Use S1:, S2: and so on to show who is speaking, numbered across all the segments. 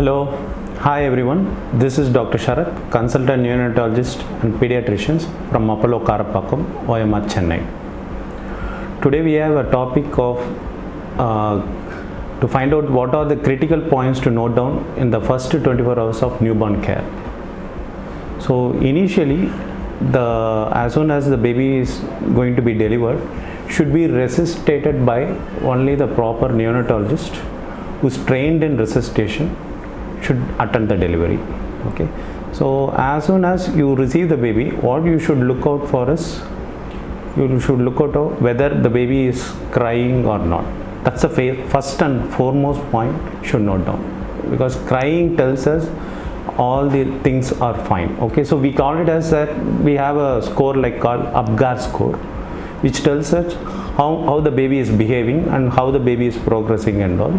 S1: Hello, hi everyone. This is Dr. Sharath, consultant neonatologist and pediatricians from Apollo Karapakkam, OMR Chennai. Today we have a topic of to find out what are the critical points to note down in the first 24 hours of newborn care. So initially, as soon as the baby is going to be delivered, should be resuscitated by only the proper neonatologist who is trained in resuscitation should attend the delivery. Okay, so as soon as you receive the baby, what you should look out for is you should look out whether the baby is crying or not. That's the first and foremost point you should note down, because crying tells us all the things are fine. Okay, so we call it as that we have a score like called Apgar score, which tells us how the baby is behaving and how the baby is progressing and all.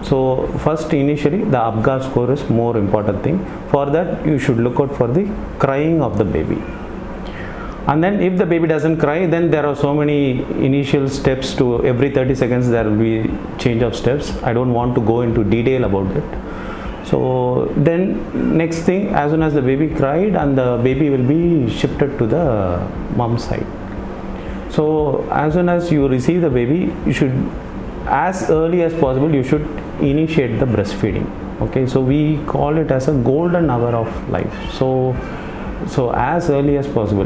S1: So first, initially the Apgar score is more important thing. For that you should look out for the crying of the baby. And then if the baby doesn't cry, then there are so many initial steps. To every 30 seconds there will be change of steps. I don't want to go into detail about it. So then next thing, as soon as the baby cried, and the baby will be shifted to the mom's side. So as soon as you receive the baby, you should, as early as possible, you should initiate the breastfeeding. Okay, so we call it as a golden hour of life. So as early as possible.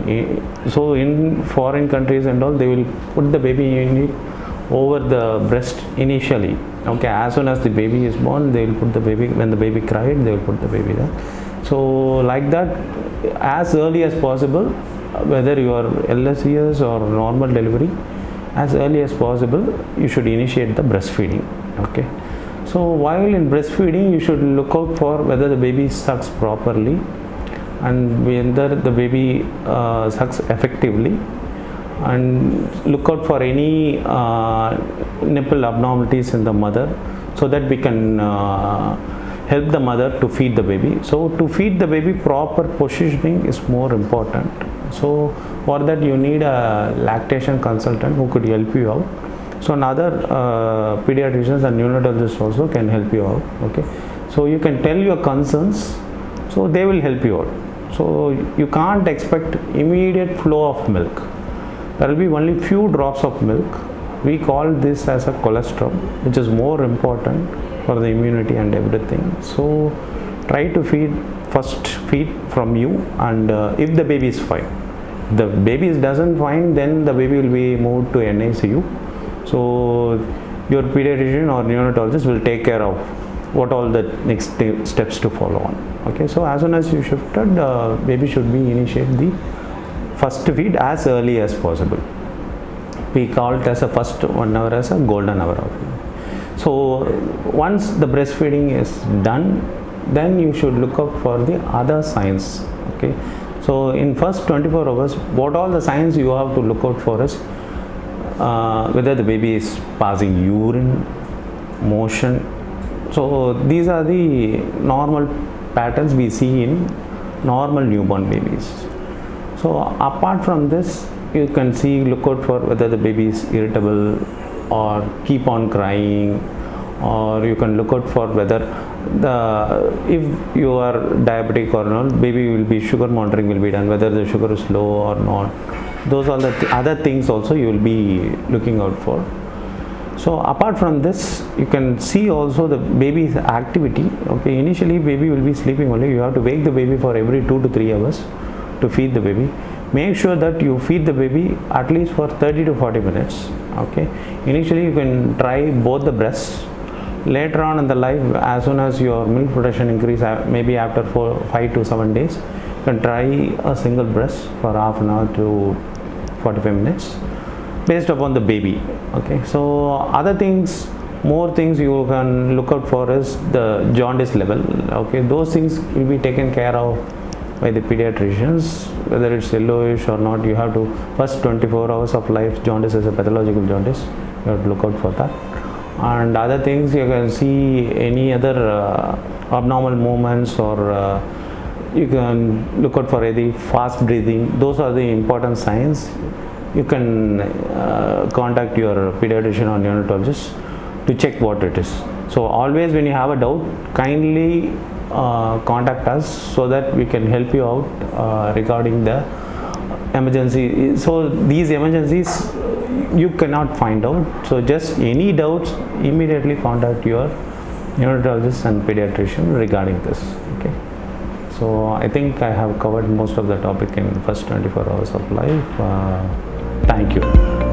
S1: So in foreign countries and all, they will put the baby over the breast initially. Okay, as soon as the baby is born, they will put the baby, when the baby cried, they will put the baby there. So like that, as early as possible, whether you are LSES or normal delivery, as early as possible you should initiate the breastfeeding. Okay, so while in breastfeeding, you should look out for whether the baby sucks properly and whether the baby sucks effectively, and look out for any nipple abnormalities in the mother, so that we can help the mother to feed the baby. So to feed the baby, proper positioning is more important. So for that you need a lactation consultant who could help you out. So another pediatricians and neonatologists also can help you out. Okay, so you can tell your concerns, so they will help you out. So you can't expect immediate flow of milk. There will be only few drops of milk. We call this as a cholesterol, which is more important for the immunity and everything. So try to feed from you, and if the baby is fine. The baby doesn't fine, then the baby will be moved to NICU. So your pediatrician or neonatologist will take care of what all the next steps to follow on. Okay, so as soon as you shifted, baby should be initiate the first feed as early as possible. We call it as a first 1 hour as a golden hour of feeding. So once the breastfeeding is done, then you should look out for the other signs. Okay, so in first 24 hours, what all the signs you have to look out for is whether the baby is passing urine, motion. So these are the normal patterns we see in normal newborn babies. So apart from this, you can look out for whether the baby is irritable or keep on crying, or you can look out for whether if you are diabetic or not, baby will be sugar monitoring will be done, whether the sugar is low or not. Those are the other things also you will be looking out for. So apart from this, you can see also the baby's activity. Okay, initially baby will be sleeping only. You have to wake the baby for every 2 to 3 hours to feed the baby. Make sure that you feed the baby at least for 30 to 40 minutes. Okay, initially you can try both the breasts. Later on in the life, as soon as your milk production increase, maybe after 5 to 7 days, you can try a single breast for half an hour to 45 minutes based upon the baby. Okay, so other things, more things you can look out for is the jaundice level. Okay, those things will be taken care of by the pediatricians, whether it's yellowish or not. You have to, first 24 hours of life, jaundice is a pathological jaundice, you have to look out for that. And other things, you can see any other abnormal movements, or you can look out for any fast breathing. Those are the important signs. You can contact your pediatrician or neonatologist to check what it is. So always when you have a doubt, kindly contact us so that we can help you out regarding the emergency. So these emergencies you cannot find out, so just any doubts, immediately contact your neonatologist and pediatrician regarding this. Okay, so I think I have covered most of the topic in the first 24 hours of life. Thank you.